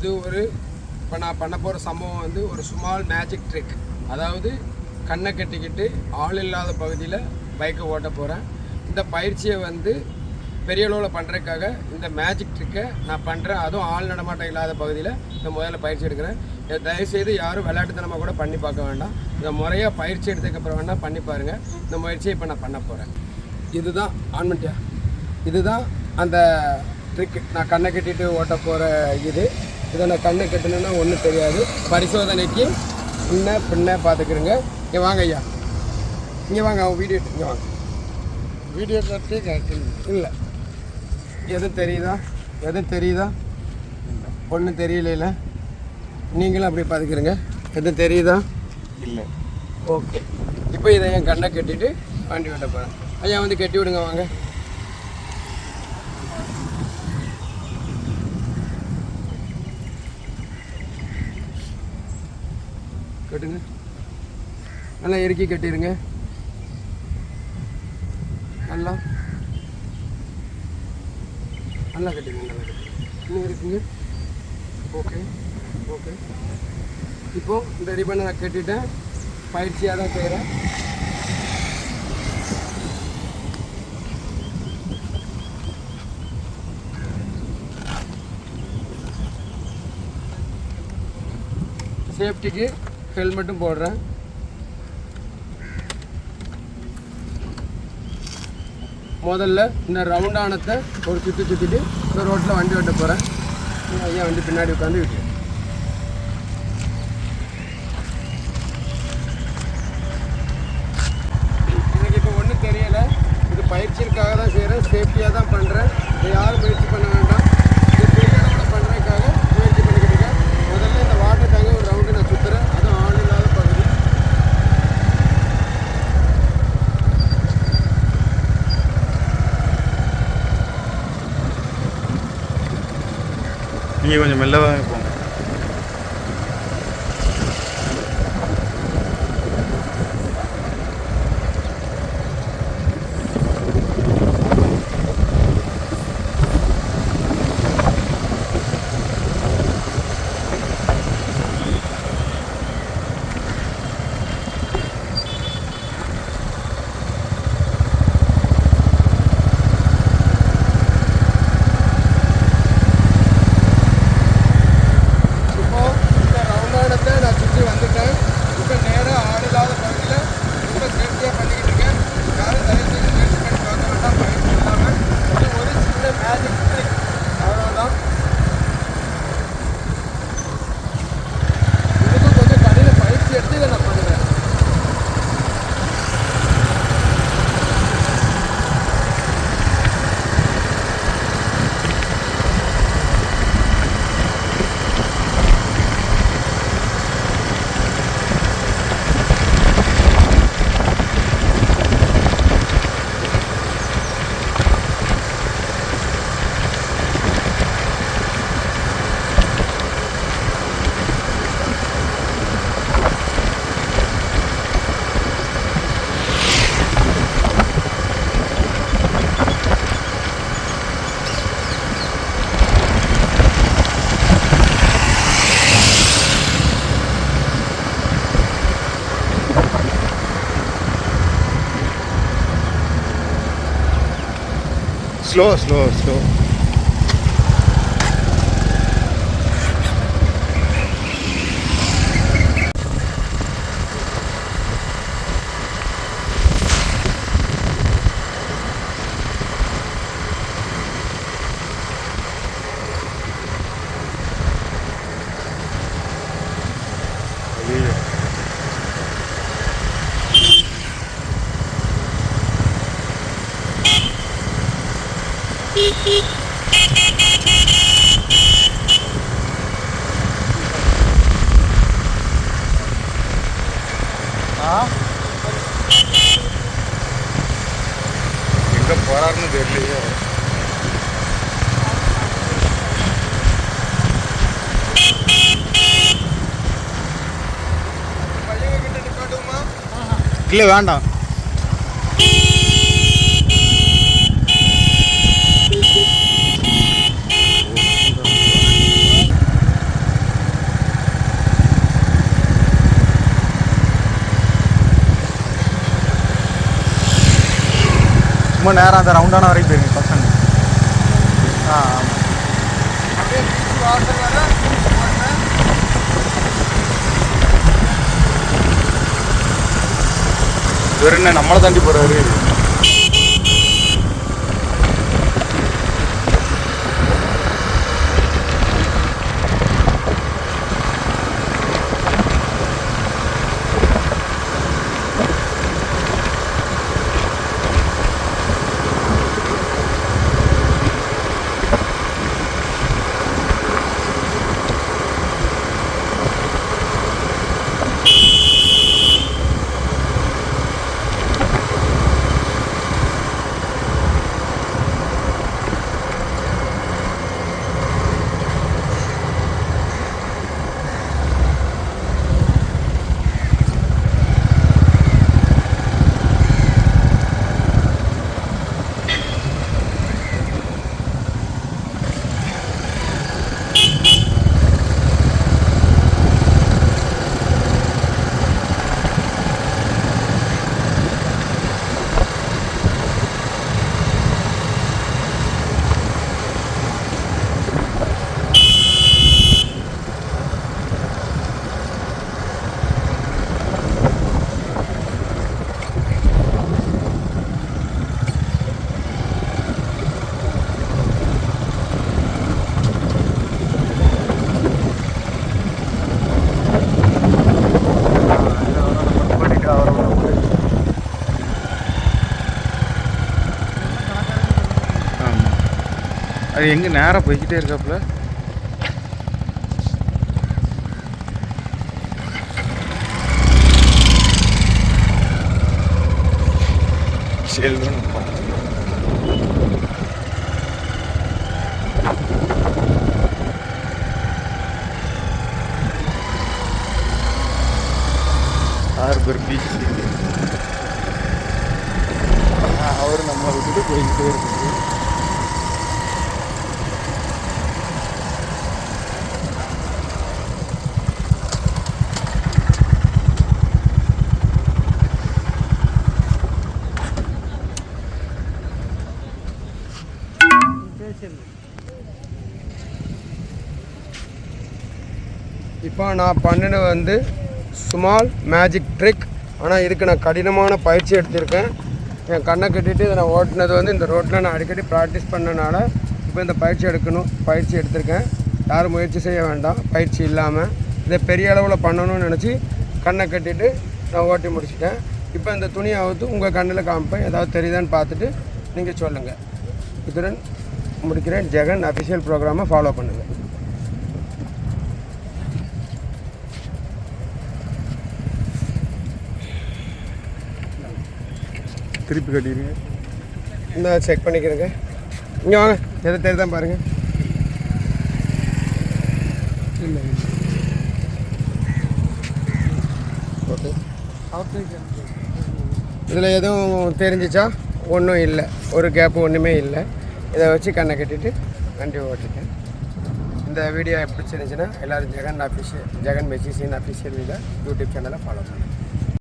இது ஒரு இப்போ நான் பண்ண போகிற சம்பவம் வந்து ஒரு ஸ்மால் மேஜிக் ட்ரிக். அதாவது கண்ணை கட்டிக்கிட்டு ஆள் இல்லாத பகுதியில் பைக்கை ஓட்ட போகிறேன். இந்த பயிற்சியை வந்து பெரிய அளவில் பண்ணுறதுக்காக இந்த மேஜிக் ட்ரிக்கை நான் பண்ணுறேன். அதுவும் ஆள் நடமாட்டம் இல்லாத பகுதியில் இந்த முதல்ல பயிற்சி எடுக்கிறேன். தயவுசெய்து யாரும் விளையாட்டுத்தனமாக கூட பண்ணி பார்க்க வேண்டாம். இந்த முறையாக பயிற்சி எடுத்ததுக்கப்புறம் வேணால் பண்ணி பாருங்கள். இந்த முயற்சியை இப்போ நான் பண்ண போகிறேன். இதுதான் ஆன்மெண்ட்டியா, இதுதான் அந்த ட்ரிக். நான் கண்ணை கட்டிட்டு ஓட்ட போகிற இதை நான் கண்ணை கட்டணுன்னா ஒன்றும் தெரியாது. பரிசோதனைக்கு முன்ன பின்ன பார்த்துக்கிறேங்க. இங்கே வாங்க ஐயா, இங்கே வாங்க. அவன் வீடியோ இங்கே வாங்க. வீடியோ கட்டி இல்லை, எதுவும் தெரியுதா? ஒன்றும் தெரியல. நீங்களும் அப்படி பார்த்துக்கிறீங்க. எதுவும் தெரியுதா? இல்லை. ஓகே, இப்போ இதை என் கண்ணை கட்டிட்டு வண்டி ஓட்ட போகிறேன். ஐயா வந்து கட்டி விடுங்க, வாங்க. கட்டுங்க, நல்லா இறுக்கி கட்டிடுங்க. நல்லா கட்டிடுங்க, இன்னும் இருக்குங்க. ஓகே. இப்போது இந்த ரிப்பனை நான் கட்டிட்டேன். பயிற்சியாக தான் செய்கிறேன். சேஃப்டிக்கு ஹெல்மெட்டும் போடுறேன். முதல்ல இந்த ரவுண்டானத்தை ஒரு சுற்றிட்டு இந்த ரோட்டில் வண்டி ஓட்ட போகிறேன். ஐயா வண்டி பின்னாடி உட்காந்து விட்டு. எனக்கு இப்போ ஒன்றும் தெரியலை. இது பயிற்சிக்காக தான் செய்கிறேன், சேஃப்டியாக தான் பண்ணுறேன். இதை யாரும் முயற்சி பண்ண வேண்டாம். இது பெரிய அளவில் பண்ணுறதுக்காக முயற்சி பண்ணிக்கிட்டுருக்கேன். முதல்ல இந்த வாட்டர் டேங்கை ஒரு ரவுண்டு நான் சுற்றுறேன். அதுவும் ஆள் இல்லாத பகுதி. நீங்கள் கொஞ்சம் மெல்லவாக போங்க. Slow. எங்கே போகிறாருன்னு தெரியலையே. இல்லை வேண்டாம். சும்மா நேரம் அந்த ரவுண்டான வரைக்கும் போயிருங்க பசங்க. ஆமாம். அப்படியே பீச் வாசல் வர போட்டேன். இவர் என்ன நம்மளை தாண்டி போகிறாரு? அது எங்கே நேராக போய்கிட்டே இருக்காப்புல. Selvan harbour beach. அவர் நம்மளை விட்டுட்டு போய்கிட்டே இருக்குது. இப்போ நான் பண்ணின வந்து ஸ்மால் மேஜிக் ட்ரிக். ஆனால் இதுக்கு நான் கடினமான பயிற்சி எடுத்திருக்கேன். என் கண்ணை கட்டிட்டு இதை நான் ஓட்டினது வந்து இந்த ரோட்டில் நான் அடிக்கடி ப்ராக்டிஸ் பண்ணனால இப்போ இந்த பயிற்சி எடுத்திருக்கேன். யாரும் முயற்சி செய்ய வேண்டாம் பயிற்சி இல்லாமல். இதை பெரிய அளவில் பண்ணணும்னு நினச்சி கண்ணை கட்டிட்டு நான் ஓட்டி முடிச்சிட்டேன். இப்போ இந்த துணியை அவுத்து உங்கள் கண்ணில் காமிப்பேன். ஏதாவது தெரியுதான்னு பார்த்துட்டு நீங்கள் சொல்லுங்கள். இதுடன் முடிக்கிறேன். ஜெகன் அஃபிஷியல் ப்ரோக்ராமை ஃபாலோ பண்ணுங்கள். திருப்பி கட்டிடுங்க. இந்த செக் பண்ணிக்கிறேங்க. இங்கே வாங்க, எதை தெரியுதான் பாருங்கள். இல்லை ஓகே. இதில் எதுவும் தெரிஞ்சிச்சா? ஒன்றும் இல்லை, ஒரு கேப்பு ஒன்றுமே இல்லை. இதை வச்சு கண்ணை கட்டிட்டு வண்டி ஓட்டிட்டேன். இந்த வீடியோ பிடிச்சிருந்துச்சுன்னா எல்லோரும் ஜெகன் மெஜிஷியன் அஃபிஷியல் யூடியூப் சேனலை ஃபாலோ பண்ணுங்கள்.